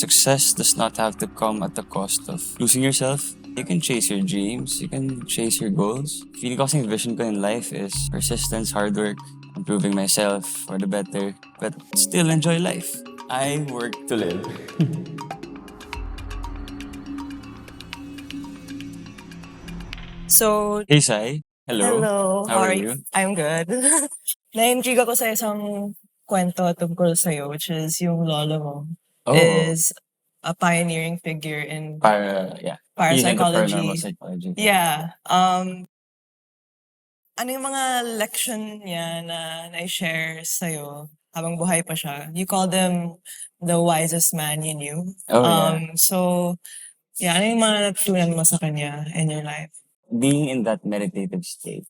success does not have to come at the cost of losing yourself. You can chase your dreams, you can chase your goals. Feeling ko kasing vision ko in life is persistence, hard work, improving myself for the better, but still enjoy life. I work to live. So, Hey Sai, hello. hello. How are you? I'm good. Na-intrigue ako sa isang kwento tungkol sa'yo, which is yung lolo mo Oh, is a pioneering figure in yeah. parapsychology. Psychology. Yeah. Ano yung mga lection niya na na-share sa'yo habang buhay pa siya? You call them the wisest man you knew. Oh yeah. So, yeah, ano yung mga natutunan mo sa kanya in your life? Being in that meditative state,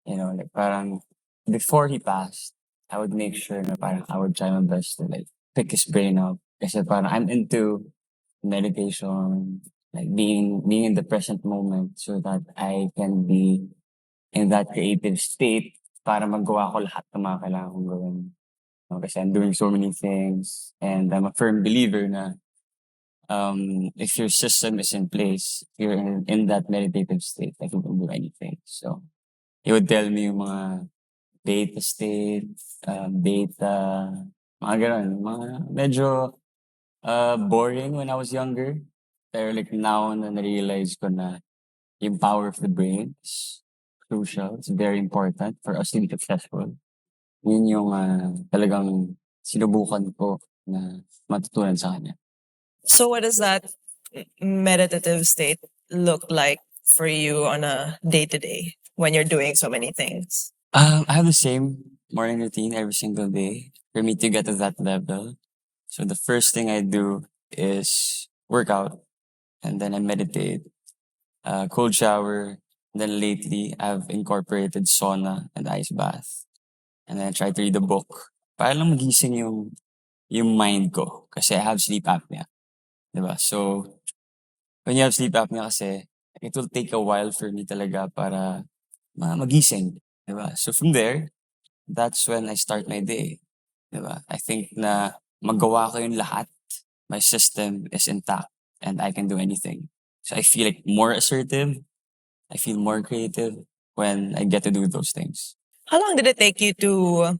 like parang before he passed, I would make sure na parang I would try my best to like pick his brain up. Kasi parang I'm into meditation, like being in the present moment so that I can be in that creative state para magawa ko lahat ng mga kailangan kong gawin. Kasi I'm doing so many things and I'm a firm believer na if your system is in place, you're in that meditative state, like you can do anything. So, he would tell me yung mga beta state, beta, mga ganun, mga medyo boring when I was younger. Pero like now na na-realize ko na yung power of the brain is crucial. It's very important for us to be successful. Yun yung talagang sinubukan ko na matutunan sa kanya. So what does that meditative state look like for you on a day-to-day when you're doing so many things? I have the same morning routine every single day for me to get to that level. So the first thing I do is work out and then I meditate, cold shower. Then lately I've incorporated sauna and ice bath. And then I try to read a book. Para lang magising yung mind ko kasi I have sleep apnea. Diba? So when you have sleep apnea kasi, it will take a while for me talaga para magising. Diba? So from there, that's when I start my day. Diba? I think na magawa ko yung lahat. My system is intact and I can do anything. So I feel like more assertive. I feel more creative when I get to do those things. How long did it take you to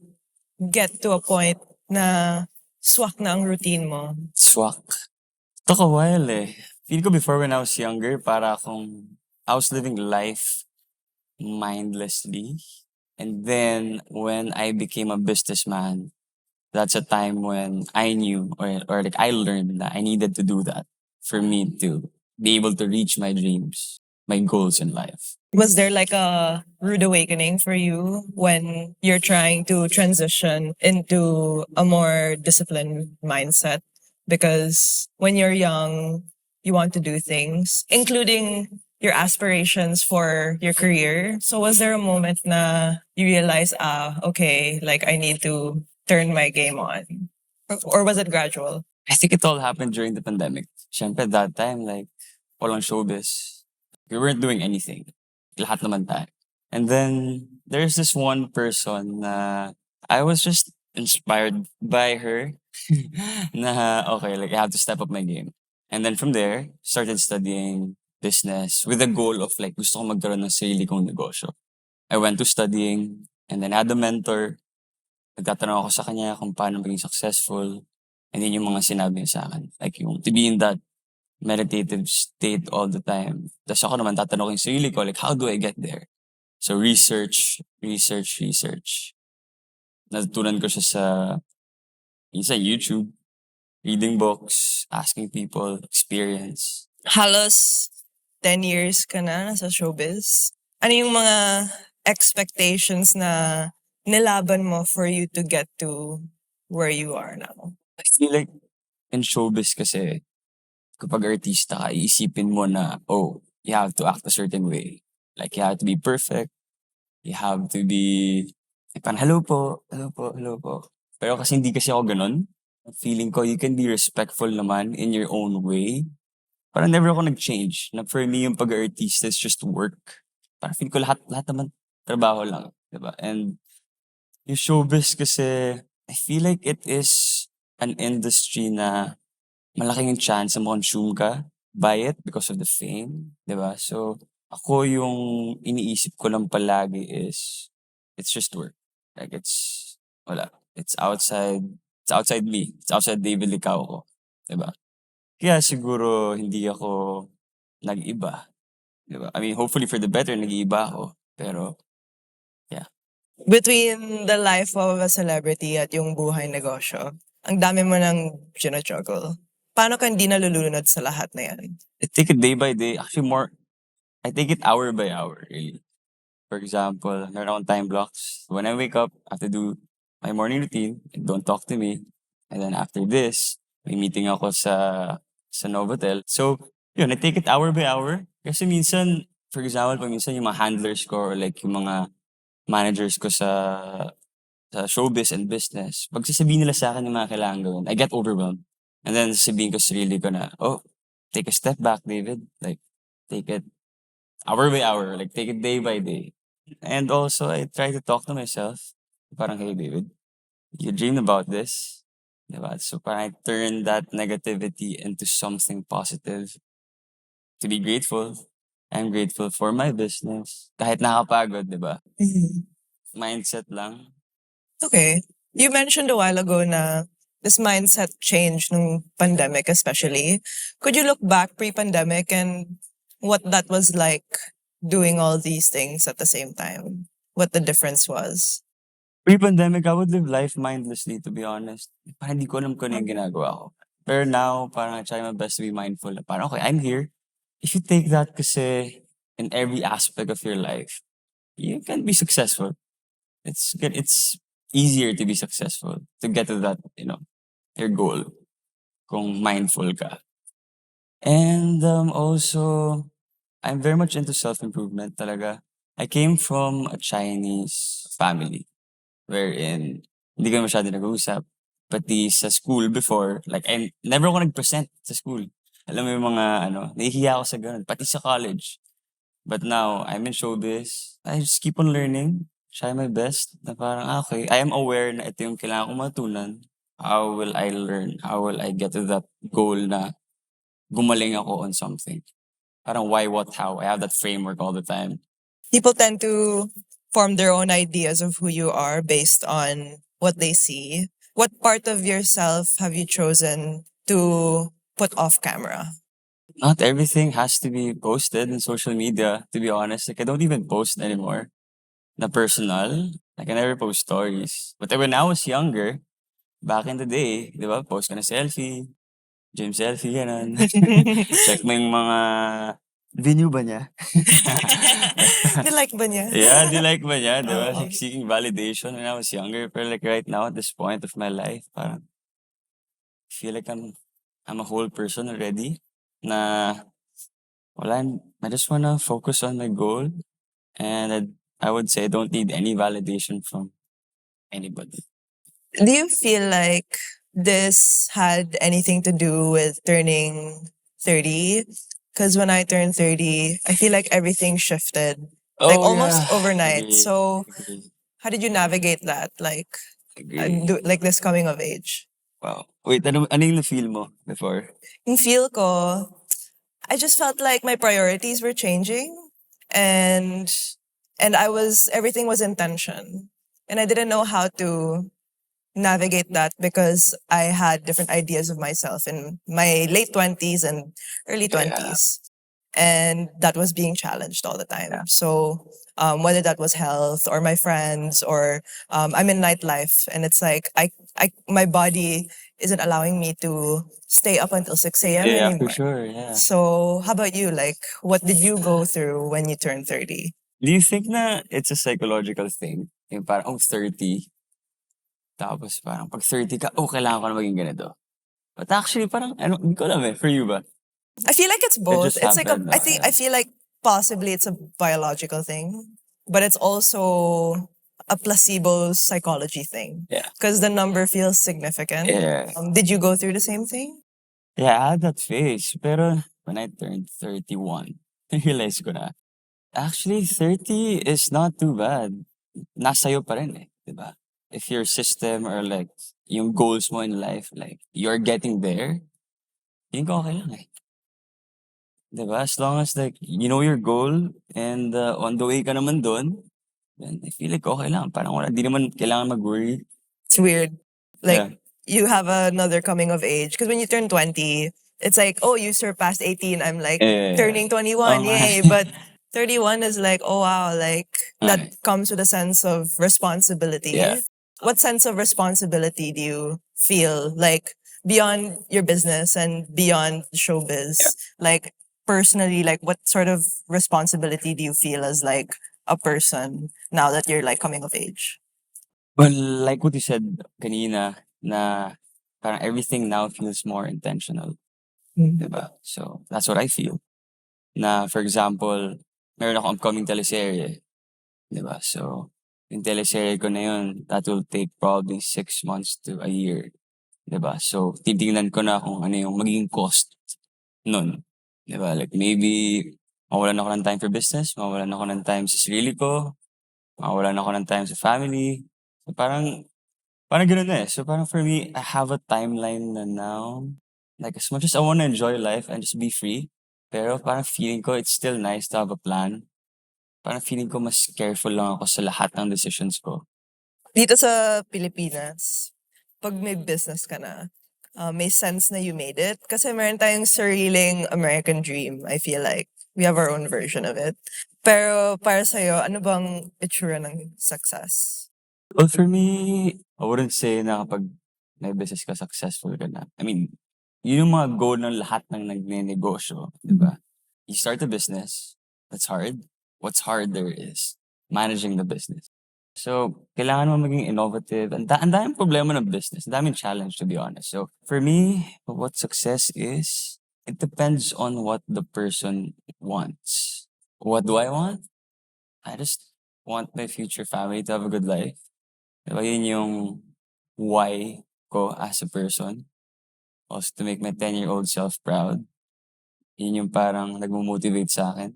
get to a point na swak na ang routine mo? Swak. Took a while eh. Feel ko before when I was younger, para akong I was living life mindlessly. And then when I became a businessman, that's a time when I knew or like I learned that I needed to do that for me to be able to reach my dreams, my goals in life. Was there like a rude awakening for you when you're trying to transition into a more disciplined mindset? Because when you're young, you want to do things, including your aspirations for your career. So was there a moment na you realize, okay, like I need to turn my game on? Or was it gradual? I think it all happened during the pandemic. Siyempre that time, like, walang showbiz. We weren't doing anything. Lahat naman tayo. And then, there's this one person na I was just inspired by her na, okay, like, I have to step up my game. And then from there, started studying business with the goal of, like, gusto ko magkaroon ng sarili kong negosyo. I went to studying and then I had a mentor. Nagtatanong ako sa kanya kung paano maging successful. And yun yung mga sinabi niya sa akin. Like yung to be in that meditative state all the time. Tapos ako naman tatanong ko yung sarili ko, like, how do I get there? So research. Natutunan ko siya sa YouTube, reading books, asking people, experience. Halos 10 years ka na sa showbiz. Ano yung mga expectations na nilaban mo for you to get to where you are now? I feel like in showbiz kasi, kapag artista ka, iisipin mo na, oh, you have to act a certain way. Like, you have to be perfect. You have to be, parang, hello po. Pero kasi hindi kasi ako ganun. Feeling ko, you can be respectful naman in your own way. Parang never ako nag-change. Na for me, yung pag-artista is just work. Parang feel ko lahat naman trabaho lang. Diba? And yung showbiz kasi, I feel like it is an industry na malaking yung chance na ma-consume ka by it because of the fame, 'di ba? So, ako yung iniisip ko lang palagi is, it's just work. Like wala, it's outside me, it's outside David Licauco, 'di ba? Kaya siguro hindi ako nag-iba, 'di ba? I mean, hopefully for the better, nag-iiba ako, pero yeah. Between the life of a celebrity at yung buhay negosyo, ang dami mo nang juggle. Paano ka hindi nalulunod sa lahat na yan? I take it day by day, actually more, I take it hour by hour, really. For example, meron akong time blocks. When I wake up, I have to do my morning routine. Don't talk to me. And then after this, may meeting ako sa Novotel. So, yun, I take it hour by hour. Kasi minsan, for example, pag minsan yung mga handlers ko or like yung mga managers ko sa showbiz and business, pag sasabihin nila sa akin yung mga kailangan gawin, I get overwhelmed. And then sasabihin ko sa sarili ko na, oh, take a step back, David. Like, take it hour by hour. Like, take it day by day. And also, I try to talk to myself. Parang, hey, David, you dreamed about this. Diba? So, parang I turn that negativity into something positive. To be grateful. I'm grateful for my business. Kahit nakapagod, diba? Mindset lang. Okay. You mentioned a while ago na this mindset change nung pandemic especially. Could you look back pre-pandemic and what that was like doing all these things at the same time? What the difference was? Pre-pandemic, I would live life mindlessly, to be honest. Parang hindi ko alam kung ano yung ginagawa ko. Pero now, parang I try my best to be mindful. Parang, okay, I'm here. If you take that kasi in every aspect of your life, you can be successful. It's good. It's easier to be successful, to get to that, your goal, kung mindful ka. And also, I'm very much into self-improvement talaga. I came from a Chinese family wherein hindi kami masyado nag-uusap. Pati sa school before, like, never ako nag-present sa school. Alam mo yung mga, nahihiya ako sa ganun. Pati sa college. But now, I'm in showbiz. I just keep on learning. Try my best. Na parang, okay, I am aware na ito yung kailangan kong matunan. How will I learn? How will I get to that goal na gumaling ako on something? Parang why, what, how. I have that framework all the time. People tend to form their own ideas of who you are based on what they see. What part of yourself have you chosen to put off camera? Not everything has to be posted in social media, to be honest. Like, I don't even post anymore. Na personal. Like, I never post stories. But when I was younger, back in the day, di ba, post ka na selfie, gym selfie, ganun. Check mo yung mga venue ba niya? Nilike ba niya? Yeah, like ba niya, di ba? Oo. Like, seeking validation when I was younger. Pero like right now, at this point of my life, parang I feel like I'm a whole person already. Na wala, I just wanna focus on my goal. And I would say I don't need any validation from anybody. Do you feel like this had anything to do with turning 30? Because when I turned 30, I feel like everything shifted. Like Oh almost yeah, overnight. agree, So agree, how did you navigate that? Like agree. like this coming of age? Wow. Wait, ano yung na-feel mo before? Yung feel ko, I just felt like my priorities were changing and everything was in tension. And I didn't know how to navigate that because I had different ideas of myself in my late 20s and early Yeah. 20s. And that was being challenged all the time. Yeah. So whether that was health or my friends or I'm in nightlife and it's like my body isn't allowing me to stay up until 6 a.m. Yeah, for anymore. sure, yeah. So how about you? Like what did you go through when you turned 30? Do you think na it's a psychological thing? Yung parang, 30, tapos parang pag 30 ka, kailangan ko na maging ganito. But actually, parang, hindi ko alam for you ba? I feel like it's It both. just It's like happened, no? I feel like possibly it's a biological thing, but it's also a placebo psychology thing. Yeah. Because the number feels significant. Yeah. Did you go through the same thing? Yeah, I had that phase. Pero when I turned 31, realize ko na, actually, 30 is not too bad. Nasa'yo pa rin di ba? If your system or like, yung goals mo in life, like, you're getting there, feeling ko okay lang eh. Diba? As long as like, you know your goal and on the way ka naman dun, then I feel like okay lang. Parang wala, di naman kailangan mag-worry. It's weird. Like, Yeah. you have another coming of age. Because when you turn 20, it's like, oh, you surpassed 18. I'm like, Yeah. turning 21. Oo nga. Yay. But 31 is like, oh, wow. Like, that Okay. comes with a sense of responsibility. Yeah. What sense of responsibility do you feel like beyond your business and beyond showbiz? Yeah. Like, personally, like, what sort of responsibility do you feel as like a person now that you're like coming of age? Well, like what you said kanina, na parang everything now feels more intentional. Diba? So, that's what I feel. Na, for example, meron ako upcoming teleserye. Diba? So, yung teleserye ko na yun, that will take probably 6 months to a year. Diba? So, titingnan ko na kung ano yung magiging cost nun. Diba? Like, maybe, mawalan ako ng time for business, mawalan ako ng time sa sarili ko, mawalan ako ng time sa family. So, parang ganun na eh. So, parang for me, I have a timeline na now. Like, as much as I wanna enjoy life and just be free, pero parang feeling ko it's still nice to have a plan. Parang feeling ko mas careful lang ako sa lahat ng decisions ko. Dito sa Pilipinas, pag may business ka na, may sense na you made it. Kasi meron tayong sariling American dream, I feel like. We have our own version of it. Pero para sa'yo, ano bang itsura ng success? Well, for me, I wouldn't say na kapag may business ka, successful ka na. I mean, yun yung mga goal ng lahat ng nagne-negosyo, di ba? You start a business, that's hard. What's harder is managing the business. So, kailangan mo maging innovative. Ang daming problema ng business. Ang daming challenge, to be honest. So, for me, what success is, it depends on what the person wants. What do I want? I just want my future family to have a good life. Diba, yun yung why ko as a person. Also, to make my 10-year-old self proud. Yun yung parang nagmo-motivate sa akin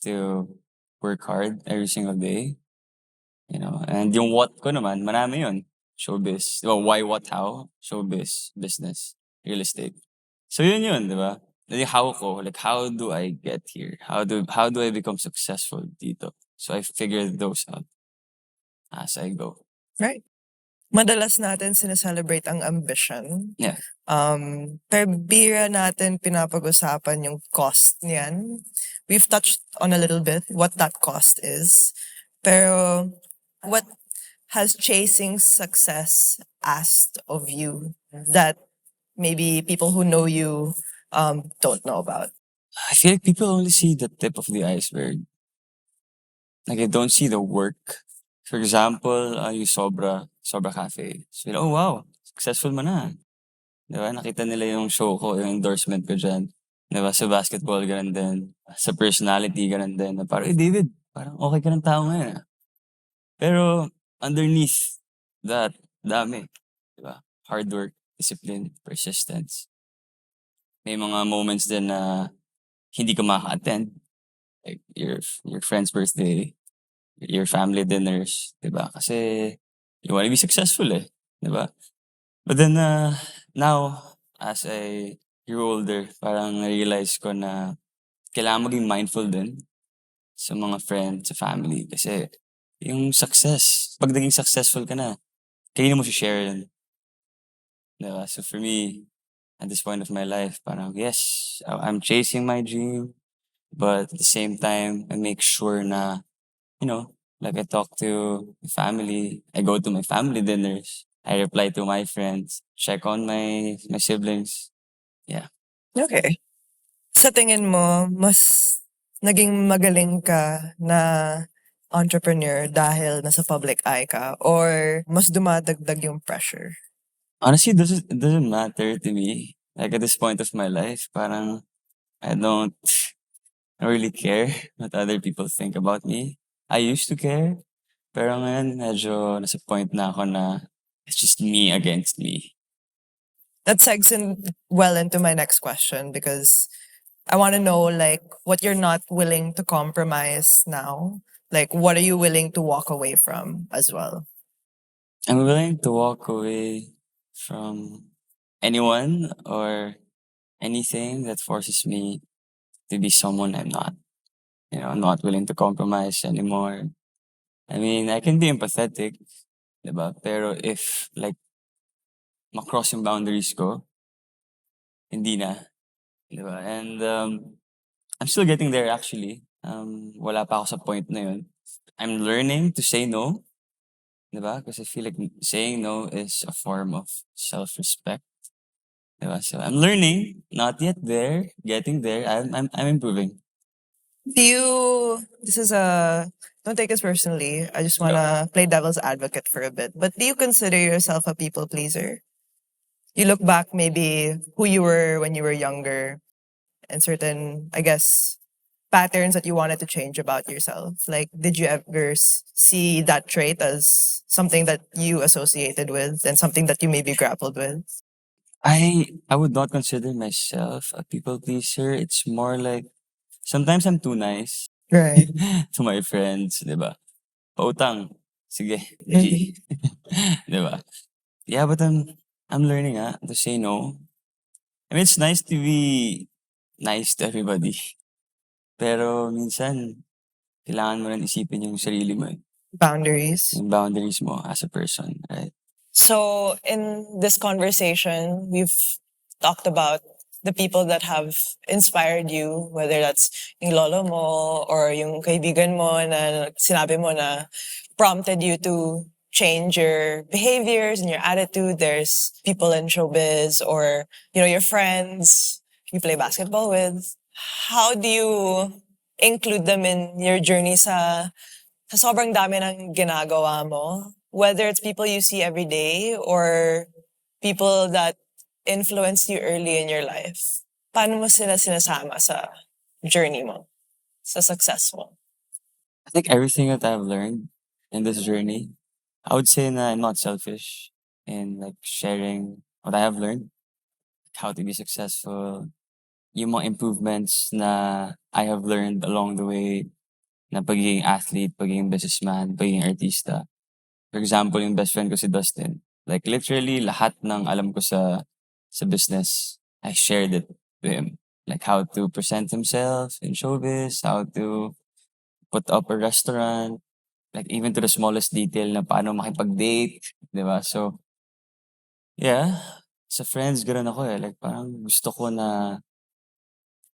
to work hard every single day. You know, and yung what ko naman, marami yun. Showbiz. Well, why, what, how? Showbiz, business, real estate. So yun, di ba? Yung how ko, like how do I get here? How do I become successful dito? So I figured those out as I go. Right. Madalas natin sineselebrate ang ambition. Yeah. Pero bira natin pinapag-usapan yung cost niyan. We've touched on a little bit what that cost is. Pero what has chasing success asked of you that maybe people who know you don't know about? I feel like people only see the tip of the iceberg. Like, they don't see the work. For example, yung Sobra Café. So, oh wow, successful mo na. Diba? Nakita nila yung show ko, yung endorsement ko dyan. Diba? Sa basketball, ganun din. Sa personality, ganun din. Na parang, David, parang okay ka ng tao ngayon. Pero, underneath that, dami. Diba? Hard work, discipline, persistence. May mga moments din na hindi ka makaka-attend. Like, your friend's birthday, your family dinners, 'di ba? Kasi you wanna be successful eh, 'di ba? But then now as I grew older, parang na-realize ko na kailangan maging mindful din sa mga friends, sa family kasi yung success, pag naging successful ka na, kanino mo share yun, 'di ba? So for me, at this point of my life, parang yes, I'm chasing my dream, but at the same time, I make sure na like I talk to my family, I go to my family dinners, I reply to my friends, check on my siblings. Yeah. Okay. Sa tingin mo, mas naging magaling ka na entrepreneur dahil nasa public eye ka or mas dumadagdag yung pressure? Honestly, it doesn't matter to me. Like at this point of my life, parang I don't really care what other people think about me. I used to care, pero ngayon medyo nasa point na ako na it's just me against me. That segs in well into my next question because I want to know like what you're not willing to compromise now. Like what are you willing to walk away from as well? I'm willing to walk away from anyone or anything that forces me to be someone I'm not. I'm not willing to compromise anymore. I mean, I can be empathetic, diba? Pero if like macross yung boundaries ko, hindi na, diba? And I'm still getting there actually. Wala pa ako sa point na yun. I'm learning to say no, diba? Because I feel like saying no is a form of self-respect, diba? So I'm learning, not yet there, getting there. I'm improving. Do you, this is a, don't take this personally. I just want to play devil's advocate for a bit. But do you consider yourself a people pleaser? You look back maybe who you were when you were younger and certain, I guess, patterns that you wanted to change about yourself. Like, did you ever see that trait as something that you associated with and something that you maybe grappled with? I would not consider myself a people pleaser. It's more like sometimes I'm too nice Right. to my friends, 'di ba? Pautang, sige, G. 'Di ba? Yeah, but I'm learning to say no. I mean, it's nice to be nice to everybody. Pero minsan, kailangan mo rin isipin yung sarili mo, Boundaries. yung boundaries mo as a person, right? So, in this conversation, we've talked about the people that have inspired you, whether that's yung lolo mo or yung kaibigan mo na sinabi mo na prompted you to change your behaviors and your attitude. There's people in showbiz or, your friends you play basketball with. How do you include them in your journey sa sobrang dami ng ginagawa mo? Whether it's people you see every day or people that influenced you early in your life. Paano mo sila sinasama sa journey mo, sa success mo? I think everything that I've learned in this journey, I would say that I'm not selfish in like sharing what I have learned, how to be successful, yung mga improvements na I have learned along the way na pagiging athlete, pagiging businessman, pagiging artista. For example, yung best friend ko si Dustin. Like literally lahat ng alam ko sa business, I shared it to him. Like how to present himself in showbiz, how to put up a restaurant, like even to the smallest detail na paano makipag-date, di ba? So, yeah, sa friends, gano'n ako eh. Like parang gusto ko na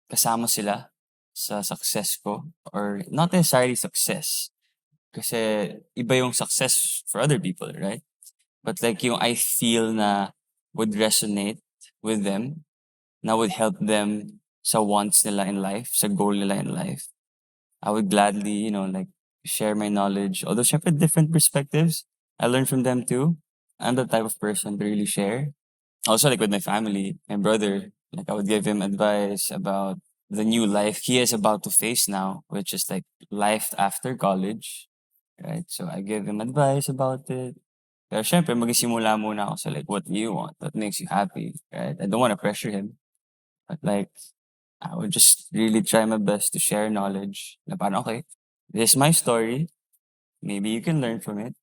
kasama sila sa success ko or not necessarily success. Kasi iba yung success for other people, right? But like yung I feel na would resonate with them, na would help them sa wants nila in life, sa goal nila in life. I would gladly, like share my knowledge. Although syempre different perspectives, I learn from them too. I'm the type of person to really share. Also like with my family, my brother, like I would give him advice about the new life he is about to face now, which is like life after college, right? So I give him advice about it. Pero syempre, magsisimula muna ako sa like, what do you want? What makes you happy, right? I don't want to pressure him. But like, I would just really try my best to share knowledge. Na parang, okay, this is my story. Maybe you can learn from it.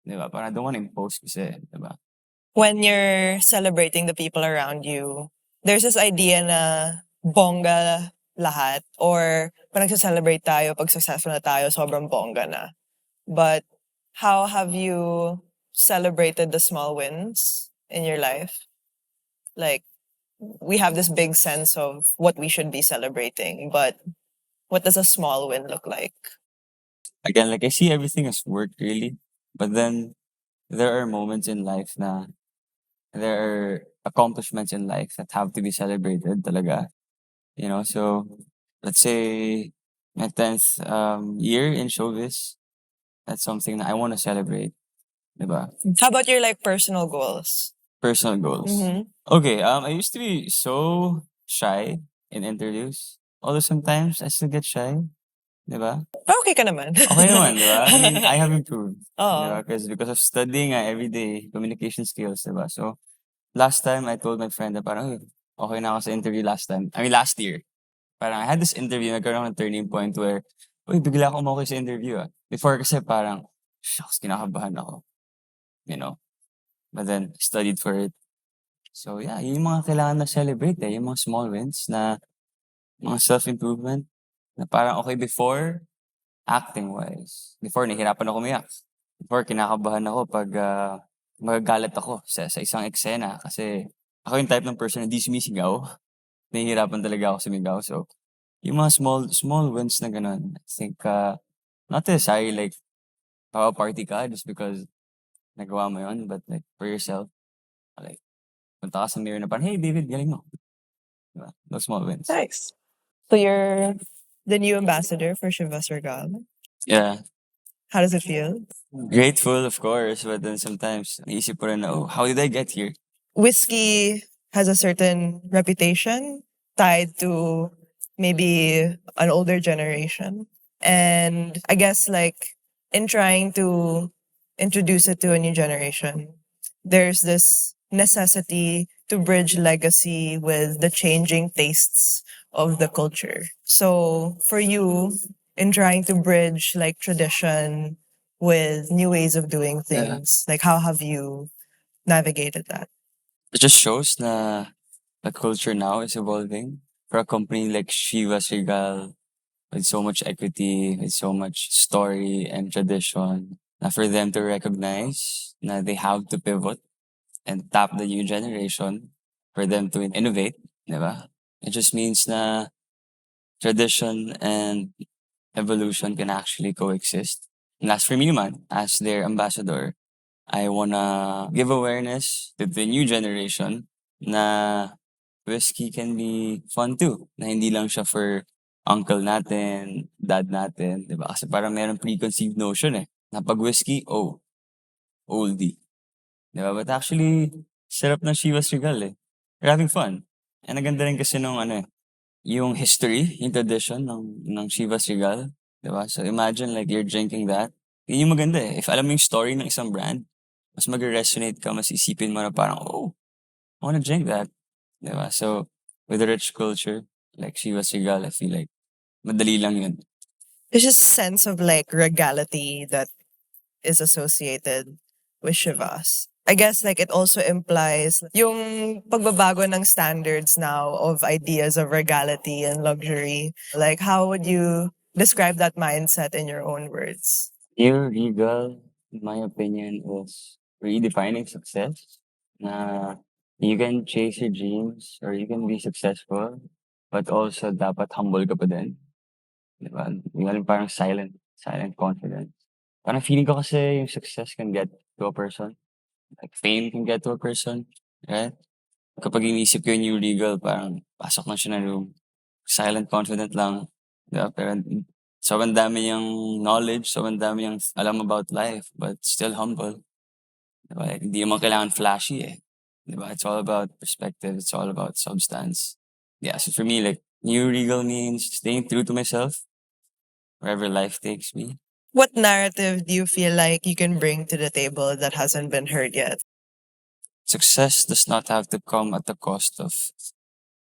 Diba? Parang I don't want to impose kasi, diba? When you're celebrating the people around you, there's this idea na bongga lahat or pag nagsa-celebrate tayo, pag successful na tayo, sobrang bongga na. But how have you celebrated the small wins in your life? Like, we have this big sense of what we should be celebrating, but what does a small win look like? Again, like I see everything as work really. But then there are moments in life na there are accomplishments in life that have to be celebrated talaga. So let's say my 10th year in showbiz, that's something that I want to celebrate. Diba? How about your personal goals? Personal goals. Okay, I used to be so shy in interviews. Although sometimes I still get shy. Diba? Okay ka naman. Okay naman, diba? I mean, I have improved. Oo. Diba? Because of studying every day, communication skills, diba? So, last time I told my friend na parang, "Uy, okay na ako sa interview last time. I mean, last year. Parang I had this interview, nagkaroon ako ng turning point where, uy, bigla ako okay sa interview Before kasi parang, shucks, kinakabahan ako. But then, studied for it. So yeah, yun yung mga kailangan na celebrate yung mga small wins na mga self-improvement na parang okay before, acting-wise. Before, nahihirapan ako umiyak. Before, kinakabahan ako pag magagalit ako sa isang eksena kasi ako yung type ng person na hindi sumisigaw. Nahihirapan talaga ako sumigaw. So, yung mga small wins na ganun. I think, not necessarily like, party ka just because nagawa mo yun, but like, for yourself, like, punta ka sa mirror na parang, hey, David, galing mo. Diba? Those small wins. Nice. So you're the new ambassador for Chivas Regal. Yeah. How does it feel? Grateful, of course, but then sometimes, naisip ko rin na, oh, how did I get here? Whiskey has a certain reputation tied to maybe an older generation. And I guess like in trying to introduce it to a new generation, there's this necessity to bridge legacy with the changing tastes of the culture. So for you, in trying to bridge like tradition with new ways of doing things, like how have you navigated that? It just shows na the culture now is evolving. For a company like Chivas Regal, with so much equity, with so much story and tradition, na for them to recognize na they have to pivot and tap the new generation for them to innovate, di ba? It just means na tradition and evolution can actually coexist. And as for me naman, as their ambassador, I wanna give awareness to the new generation na whiskey can be fun too. Na hindi lang siya for uncle natin, dad natin, di ba? Kasi parang meron preconceived notion na pag whiskey, oh, oldie. Di ba? But actually, sarap ng Chivas Regal We're having fun. And ang ganda rin kasi nung yung history, yung tradition ng Chivas Regal. Di ba? So imagine like you're drinking that. Yun yung maganda If alam mo yung story ng isang brand, mas mag-resonate ka, mas isipin mo na parang, oh, I wanna drink that. Di ba? So, with a rich culture, like Chivas Regal, I feel like, madali lang yun. There's just a sense of like regality that is associated with Shivas. I guess like it also implies yung pagbabago ng standards now of ideas of regality and luxury. Like how would you describe that mindset in your own words? Your Regal, in my opinion, is redefining success. Na you can chase your dreams or you can be successful, but also dapat humble ka pa din. Di ba? Yung parang silent confidence. Parang feeling ko kasi yung success can get to a person. Like fame can get to a person, right? Kapag inisip ko yung new Regal, parang pasok na siya ng room. Silent confident lang. Diba? Pero sobrang dami niyang knowledge, sobrang dami niyang alam about life, but still humble. Diba? Like, hindi mo kailangan flashy Diba? It's all about perspective. It's all about substance. Yeah, so for me, like, new Regal means staying true to myself wherever life takes me. What narrative do you feel like you can bring to the table that hasn't been heard yet? Success does not have to come at the cost of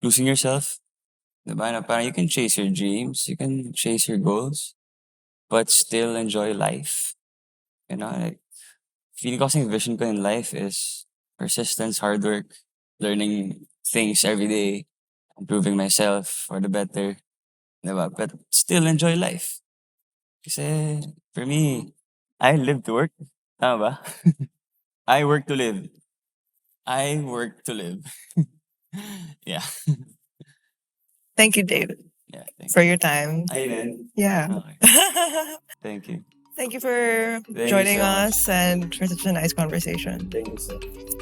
losing yourself. Diba? Na parang you can chase your dreams, you can chase your goals, but still enjoy life. You know, like, feeling ko kasing vision ko in life is persistence, hard work, learning things every day, improving myself for the better. Diba? But still enjoy life. Kasi for me, I live to work. Tama ba? I work to live. I work to live. Yeah. Thank you, David, Yeah. for your time. Ayun. Yeah. Okay. Thank you. Thank you for Thank you joining so much. us and for such a nice conversation. Thank you so much.